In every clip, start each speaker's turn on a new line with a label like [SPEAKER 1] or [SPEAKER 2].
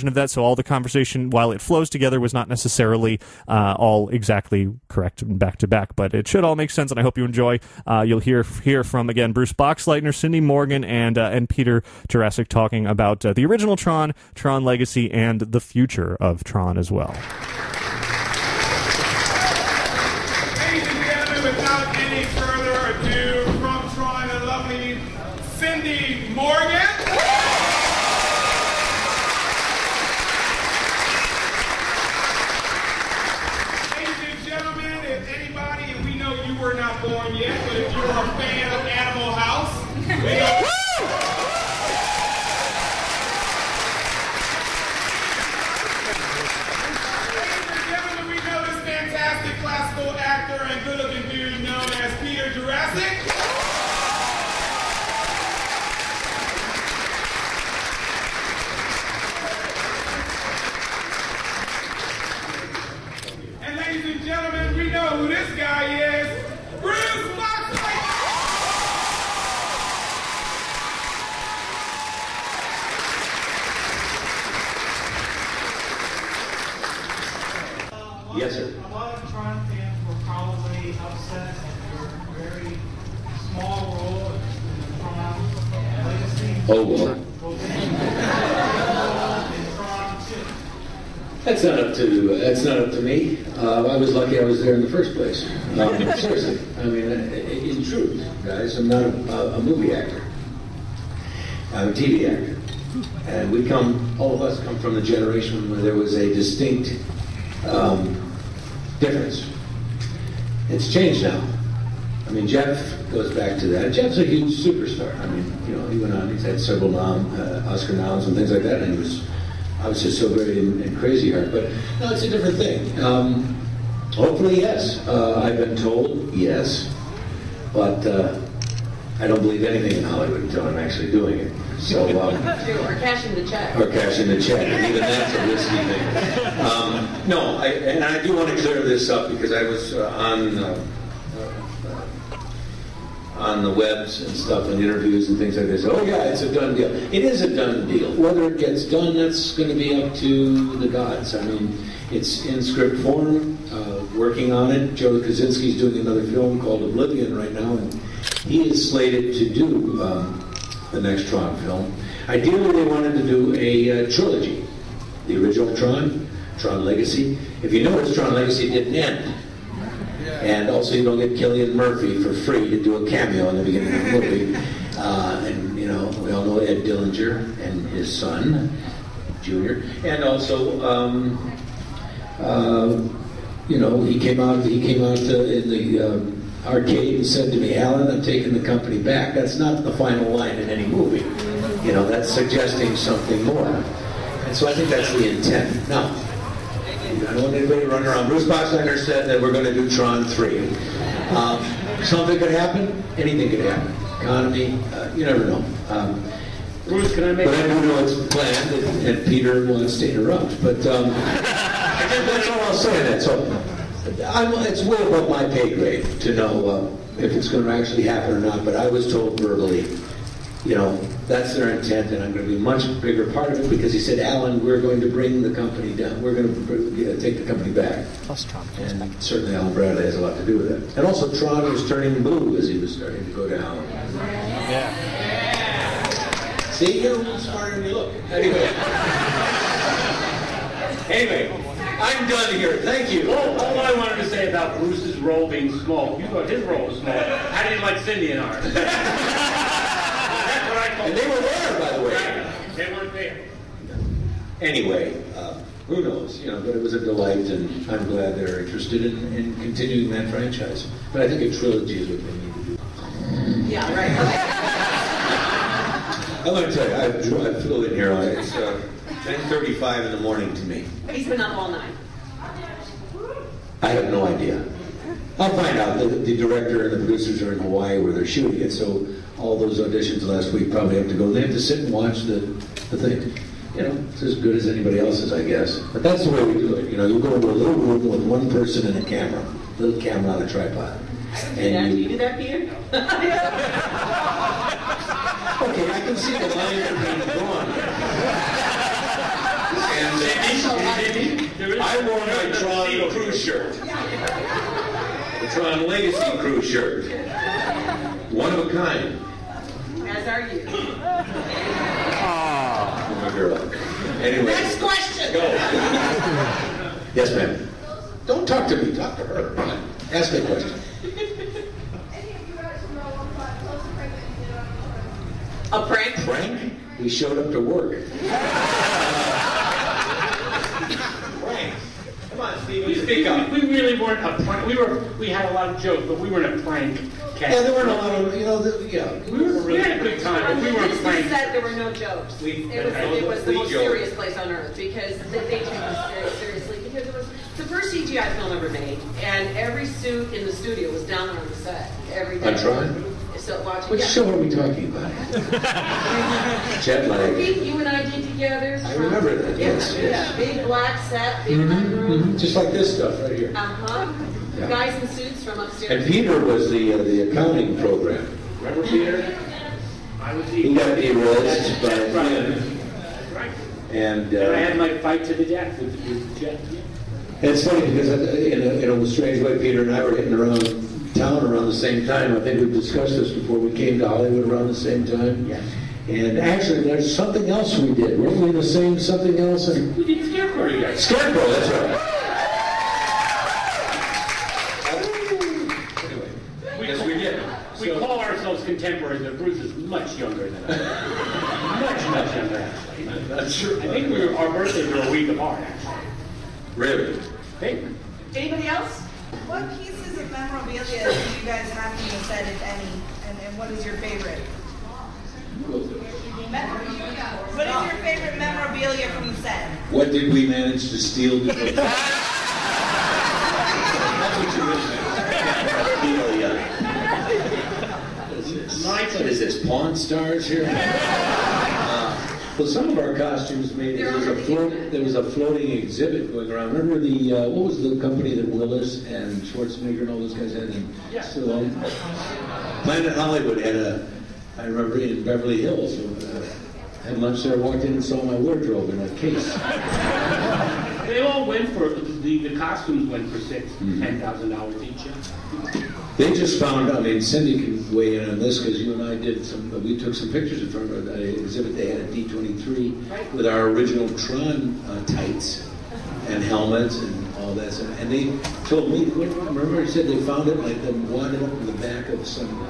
[SPEAKER 1] version of that, so all the conversation, while it flows together, was not necessarily all exactly correct back to back, but it should all make sense, and I hope you enjoy. You'll hear from, again, Bruce Boxleitner, Cindy Morgan, and Peter Jurasik talking about the original Tron, Tron Legacy, and the future of Tron as well.
[SPEAKER 2] Ladies and gentlemen, without any further ado, from Tron, the lovely Cindy Morgan. We're not born yet, but if you're a fan of Animal House, we go. Ladies and gentlemen, we know this fantastic classical actor and good-looking dude known as Peter Jurasik. And ladies and gentlemen, we know who this guy is.
[SPEAKER 3] Yes, sir.
[SPEAKER 4] A lot of Tron fans were probably upset at your very small role in Tron Legacy.
[SPEAKER 3] Oh, well.
[SPEAKER 4] In Tron 2.
[SPEAKER 3] That's not up to me. I was lucky I was there in the first place. Seriously, I mean, in truth, guys, I'm not a movie actor. I'm a TV actor, and all of us come from the generation where there was a distinct difference. It's changed now. I mean, Jeff goes back to that. Jeff's a huge superstar. I mean, you know, he went on. He's had several Oscar noms and things like that, and he was obviously so great and crazy hard. But no, it's a different thing. Hopefully, yes. I've been told yes, but I don't believe anything in Hollywood until I'm actually doing it. So,
[SPEAKER 5] or cashing the check.
[SPEAKER 3] Or cashing the check, and even that's a risky thing. No, and I do want to clear this up because I was on the webs and stuff and interviews and things like this. Oh yeah, it's a done deal. It is a done deal. Whether it gets done, that's going to be up to the gods. I mean, it's in script form, working on it. Joe Kosinski's doing another film called Oblivion right now, and he is slated to do the next Tron film. Ideally, they wanted to do a trilogy. The original Tron, Tron Legacy. If you notice, Tron Legacy didn't end. And also, you don't get Cillian Murphy for free to do a cameo in the beginning of the movie. And, you know, we all know Ed Dillinger and his son, Junior. And also, you know, he came out in the arcade and said to me, "Alan, I'm taking the company back." That's not the final line in any movie. You know, that's suggesting something more. And so I think that's the intent. Now, I don't want anybody to run around. Bruce Boxleitner said that we're going to do Tron 3. Something could happen. Anything could happen. Economy, you never know.
[SPEAKER 6] Bruce, can I make?
[SPEAKER 3] But I do know it's planned, and Peter wants to interrupt. But that's all I'll say. That so. It's way above my pay grade to know if it's going to actually happen or not, but I was told verbally, you know, that's their intent, and I'm going to be a much bigger part of it, because he said, "Alan, we're going to bring the company down. We're going to take the company back."
[SPEAKER 1] Plus Tron.
[SPEAKER 3] And certainly Alan Bradley has a lot to do with it. And also Tron was turning blue as he was starting to go down.
[SPEAKER 1] Yeah.
[SPEAKER 3] See, you're a little smarter than you look. Anyway, I'm done here. Thank you.
[SPEAKER 6] All I wanted to say about Bruce's role being small, you thought his role was small. How did you like Cindy and ours? That's what I call.
[SPEAKER 3] And they were there, by the way.
[SPEAKER 6] Right. They weren't there.
[SPEAKER 3] Anyway, who knows? You know, but it was a delight, and I'm glad they're interested in continuing that franchise. But I think a trilogy is what they need to do.
[SPEAKER 5] Yeah, right.
[SPEAKER 3] I'm going to tell you, I flew in here. It's 10:35 in the morning to me.
[SPEAKER 5] He's been up all night.
[SPEAKER 3] I have no idea. I'll find out. The director and the producers are in Hawaii where they're shooting it, so all those auditions last week probably have to go. They have to sit and watch the thing. You know, it's as good as anybody else's, I guess. But that's the way we do it. You know, you go into a little room with one person and a camera, little camera on a tripod.
[SPEAKER 5] And you do that, Peter?
[SPEAKER 3] Okay, I can see the lines are being drawn. I wore my Tron crew shirt. The Tron Legacy crew shirt. One of a kind.
[SPEAKER 5] As are you.
[SPEAKER 3] Oh, my girl. Anyway.
[SPEAKER 5] Next question.
[SPEAKER 3] Go. Yes, ma'am. Don't talk to me. Talk to her. Ask me a question.
[SPEAKER 5] A prank?
[SPEAKER 3] Prank? We showed up to work. Prank. Come on, Steve. Speak up.
[SPEAKER 6] We really weren't a prank. We had a lot of jokes, but we weren't a prank cast.
[SPEAKER 3] Yeah, there weren't a lot of,
[SPEAKER 6] We had a good time, but we weren't
[SPEAKER 5] This
[SPEAKER 6] prank.
[SPEAKER 5] said there were no jokes. It was the most serious place on earth because they took us very seriously because it was the first CGI film ever made, and every suit in the studio was down on the set every day.
[SPEAKER 3] On Tron?
[SPEAKER 5] So watching.
[SPEAKER 3] What show are we talking about? Jet lag.
[SPEAKER 5] You and I did together.
[SPEAKER 3] I remember that, yes.
[SPEAKER 5] Big black set, big room.
[SPEAKER 3] Just like this stuff right here. Yeah.
[SPEAKER 5] Guys in suits from upstairs.
[SPEAKER 3] And Peter was the accounting program.
[SPEAKER 6] Remember Peter? I was
[SPEAKER 3] He got de-rezzed by
[SPEAKER 6] Right.
[SPEAKER 3] And
[SPEAKER 6] I had my fight to the death with Jet.
[SPEAKER 3] it's funny because in a strange way, Peter and I were hitting around town around the same time. I think we've discussed this before. We came to Hollywood around the same time.
[SPEAKER 6] Yes.
[SPEAKER 3] And actually, there's something else we did. Weren't we in the same something else? And
[SPEAKER 6] We did Scarecrow together.
[SPEAKER 3] Scarecrow, that's right. Yes, we did.
[SPEAKER 6] We call ourselves contemporaries, but Bruce is much younger than us. much younger, actually.
[SPEAKER 3] That's true.
[SPEAKER 6] I think our birthdays are a week apart, actually.
[SPEAKER 3] Really?
[SPEAKER 6] Hey.
[SPEAKER 5] Anybody else?
[SPEAKER 7] What pieces of memorabilia do you guys have from the set, if any? And what is your favorite? What is your favorite memorabilia from the set?
[SPEAKER 3] What did we manage to steal? That's what you really meant. What is this? Pawn Stars here? Well, some of our costumes made. There was a floating exhibit going around. Remember the what was the company that Willis and Schwarzenegger and all those guys had? Planet Hollywood had a. I remember in Beverly Hills. Had lunch there. Walked in and saw my wardrobe in a case.
[SPEAKER 6] They all went for the costumes went for $10,000 each.
[SPEAKER 3] They just found out. I mean, Cindy can weigh in on this because you and I did some. We took some pictures in front of the exhibit they had at D23 with our original Tron tights and helmets and all that stuff. And they told me. Remember, I said they found it like them wadded up in the back of some.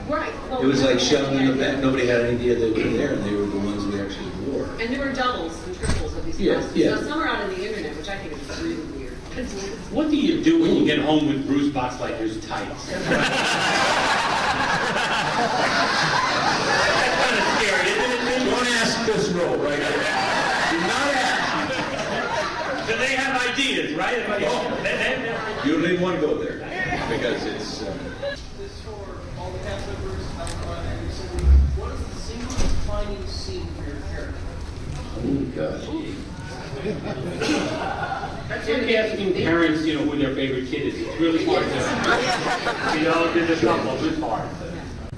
[SPEAKER 5] Right. Well,
[SPEAKER 3] It was like shoved in the back. Nobody had any idea they were there, and they were the ones we actually wore.
[SPEAKER 5] And there were doubles and triples of these costumes.
[SPEAKER 3] Yeah.
[SPEAKER 5] So some are out on the internet, which I think is really weird.
[SPEAKER 6] What do you do when you get home with Bruce Boxleitner's tights? That's kind of scary, isn't it?
[SPEAKER 3] Don't ask this role right now. Do not ask.
[SPEAKER 6] So they have ideas, right?
[SPEAKER 3] You don't even want to go there because it's.
[SPEAKER 8] This for all the cast members, what is the single defining scene for your character?
[SPEAKER 3] Oh God.
[SPEAKER 6] That's like asking parents, who their favorite kid is. It's really hard to, there's a couple, it's hard.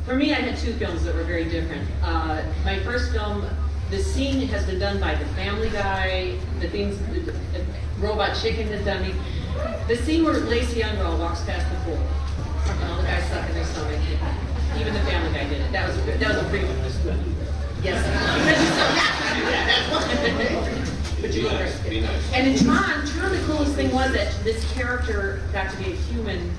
[SPEAKER 5] For me, I had two films that were very different. My first film, the scene has been done by The Family Guy, the Robot Chicken has done me. The scene where Lacey Young walks past the pool, and all the guys suck in their stomach. Even The Family Guy did it. That was a pretty good. Yes. But you
[SPEAKER 3] Be nice.
[SPEAKER 5] And in Tron, the coolest thing was that this character got to be a human.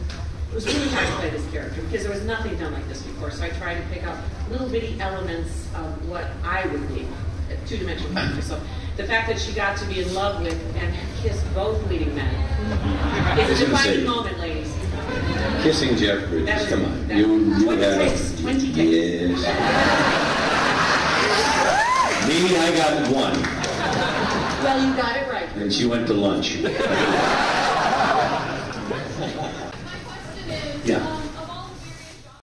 [SPEAKER 5] It was really hard to play this character because there was nothing done like this before. So I tried to pick up little bitty elements of what I would be, a two-dimensional character. So the fact that she got to be in love with and kiss both leading men is a defining moment, ladies.
[SPEAKER 3] Kissing Jeff Bridges, come on. You
[SPEAKER 5] 20
[SPEAKER 3] have.
[SPEAKER 5] takes.
[SPEAKER 3] Yes. Me, I got one.
[SPEAKER 5] Well, you got it right.
[SPEAKER 3] And she went to lunch. Yeah.